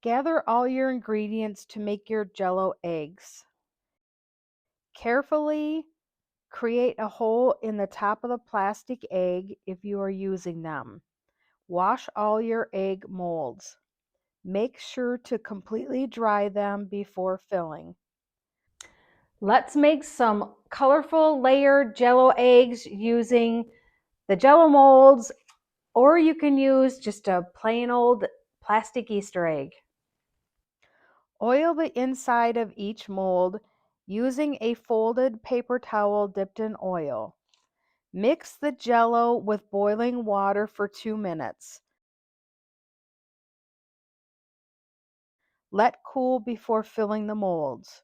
Gather all your ingredients to make your Jello eggs. Carefully create a hole in the top of the plastic egg if you are using them. Wash all your egg molds. Make sure to completely dry them before filling. Let's make some colorful layered Jello eggs using the Jello molds, or you can use just a plain old plastic Easter egg. Oil the inside of each mold using a folded paper towel dipped in oil. Mix the Jello with boiling water for 2 minutes. Let cool before filling the molds.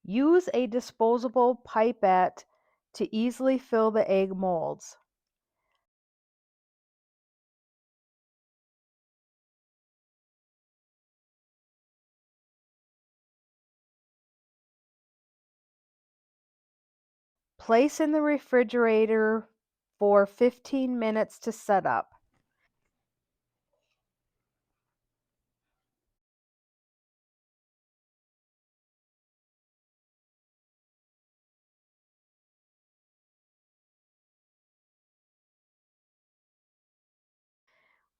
Use a disposable pipette to easily fill the egg molds. Place in the refrigerator for 15 minutes to set up.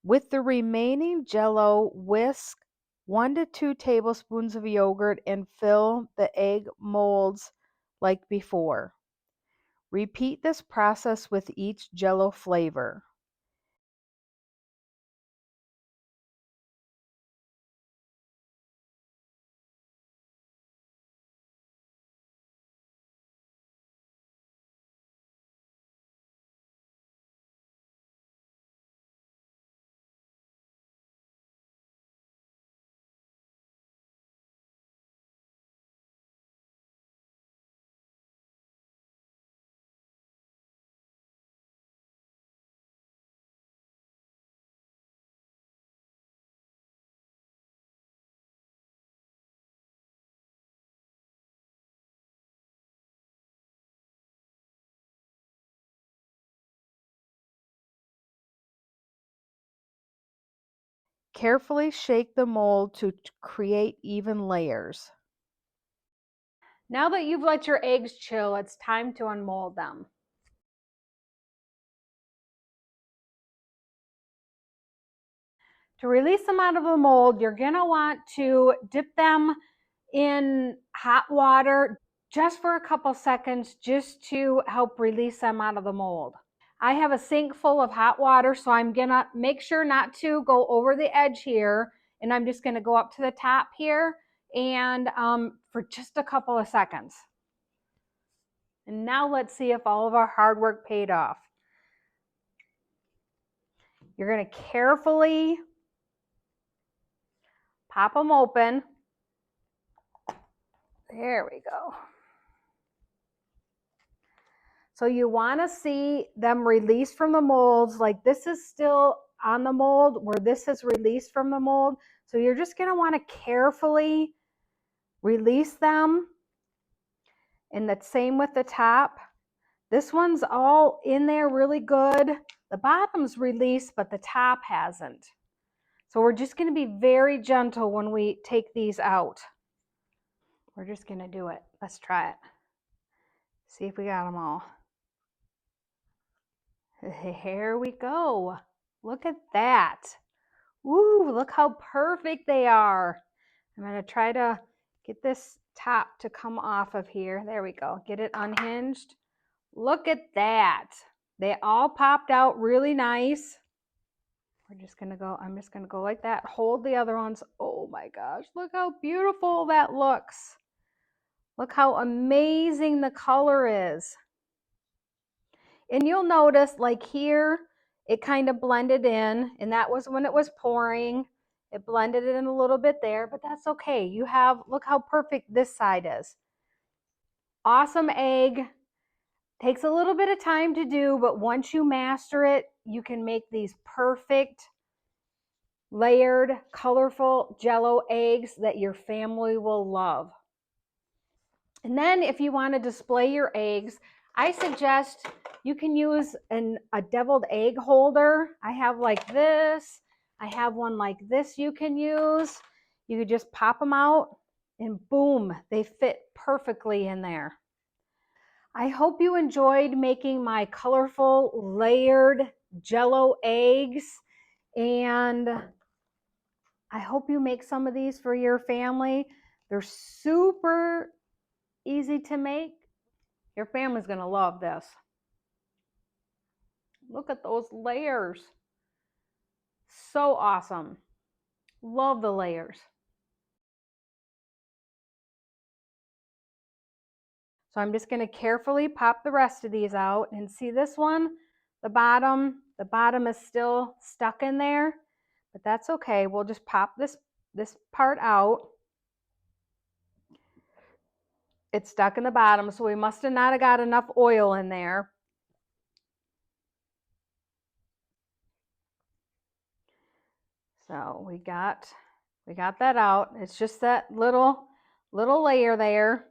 With the remaining Jello, whisk 1 to 2 tablespoons of yogurt and fill the egg molds like before. Repeat this process with each Jello flavor. Carefully shake the mold to create even layers. Now that you've let your eggs chill, it's time to unmold them. To release them out of the mold, you're going to want to dip them in hot water just for a couple seconds, just to help release them out of the mold. I have a sink full of hot water, so I'm going to make sure not to go over the edge here, and I'm just going to go up to the top here and for just a couple of seconds. And now let's see if all of our hard work paid off. You're going to carefully pop them open. There we go. So you want to see them released from the molds, like this is still on the mold where this is released from the mold. So you're just going to want to carefully release them. And the same with the top. This one's all in there really good. The bottom's released, but the top hasn't. So we're just going to be very gentle when we take these out. We're just going to do it. Let's try it. See if we got them all. Here we go. Look at that. Ooh, look how perfect they are. I'm going to try to get this top to come off of here. There we go. Get it unhinged. Look at that. They all popped out really nice. We're just going to go, I'm just going to go like that. Hold the other ones. Oh my gosh, look how beautiful that looks. Look how amazing the color is. And you'll notice like here, it kind of blended in, and that was when it was pouring. It blended it in a little bit there, but that's okay. You have, look how perfect this side is. Awesome egg. Takes a little bit of time to do, but once you master it, you can make these perfect, layered, colorful Jello eggs that your family will love. And then if you want to display your eggs, I suggest you can use a deviled egg holder. I have like this. I have one like this you can use. You could just pop them out and boom, they fit perfectly in there. I hope you enjoyed making my colorful layered Jello eggs, and I hope you make some of these for your family. They're super easy to make. Your family's gonna love this. Look at those layers. So awesome. Love the layers. So I'm just gonna carefully pop the rest of these out, and see this one, the bottom is still stuck in there, but that's okay. We'll just pop this part out. It's stuck in the bottom, so we must have not got enough oil in there. So we got that out. It's just that little layer there,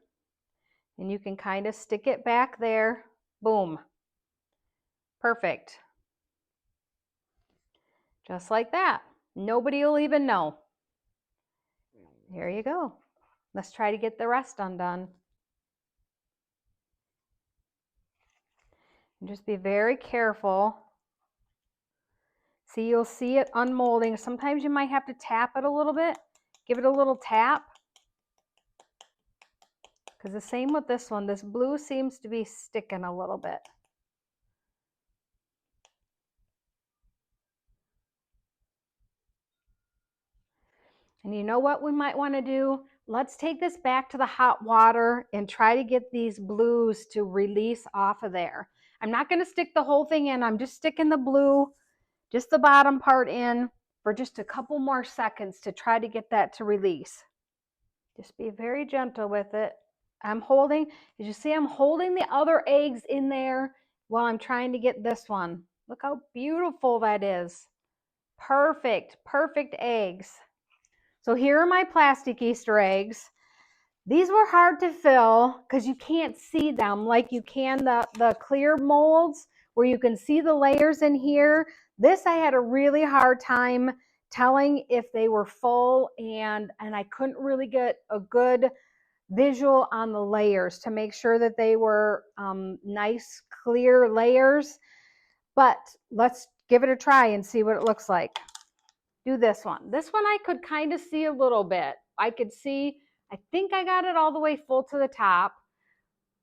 and you can kind of stick it back there. Boom. Perfect. Just like that. Nobody will even know. Here you go. Let's try to get the rest undone. And just be very careful. See, you'll see it unmolding. Sometimes you might have to tap it a little bit. Give it a little tap. Because the same with this one. This blue seems to be sticking a little bit. And you know what we might want to do? Let's take this back to the hot water and try to get these blues to release off of there. I'm not going to stick the whole thing in. I'm just sticking the blue, just the bottom part in for just a couple more seconds to try to get that to release. Just be very gentle with it. I'm holding, as you see, I'm holding the other eggs in there while I'm trying to get this one. Look how beautiful that is. Perfect, perfect eggs. So here are my plastic Easter eggs. These were hard to fill because you can't see them like you can the clear molds where you can see the layers in here. This I had a really hard time telling if they were full, and I couldn't really get a good visual on the layers to make sure that they were nice clear layers. But let's give it a try and see what it looks like. Do this one. This one I could kind of see a little bit. I could see, I think I got it all the way full to the top.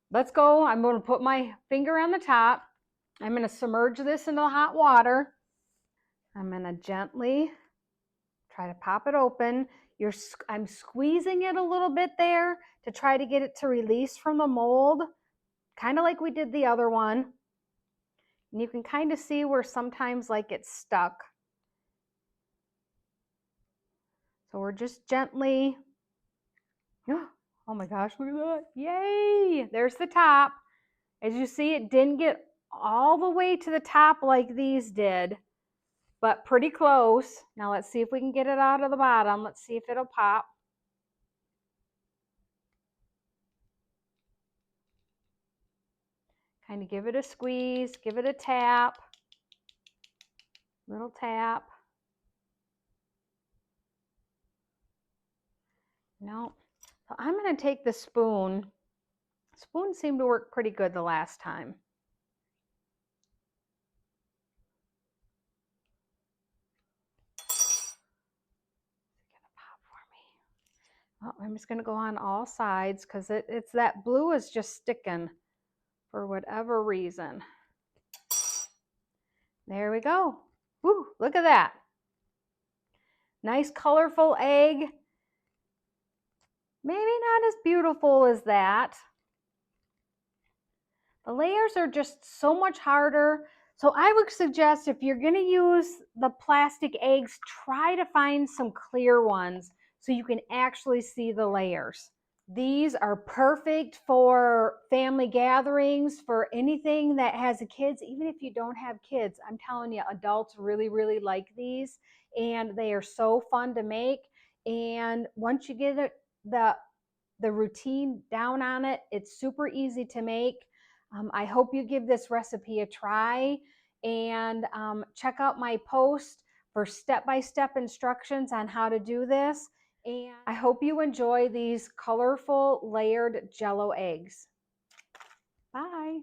Let's go. I'm going to put my finger on the top. I'm going to submerge this into the hot water. I'm going to gently try to pop it open. I'm squeezing it a little bit there to try to get it to release from the mold, kind of like we did the other one. And you can kind of see where sometimes like it's stuck. So we're just gently, oh my gosh, look at that. Yay! There's the top. As you see, it didn't get all the way to the top like these did, but pretty close. Now let's see if we can get it out of the bottom. Let's see if it'll pop. Kind of give it a squeeze, give it a tap, little tap. No. So I'm going to take the spoon. Spoon seemed to work pretty good the last time. Oh, I'm just going to go on all sides because it's that blue is just sticking for whatever reason. There we go. Woo, look at that. Nice colorful egg. Maybe not as beautiful as that. The layers are just so much harder. So I would suggest if you're going to use the plastic eggs, try to find some clear ones so you can actually see the layers. These are perfect for family gatherings, for anything that has kids. Even if you don't have kids, I'm telling you, adults really, really like these, and they are so fun to make. And once you get the routine down on it, it's super easy to make. I hope you give this recipe a try, and check out my post for step-by-step instructions on how to do this. And I hope you enjoy these colorful layered Jello eggs. Bye.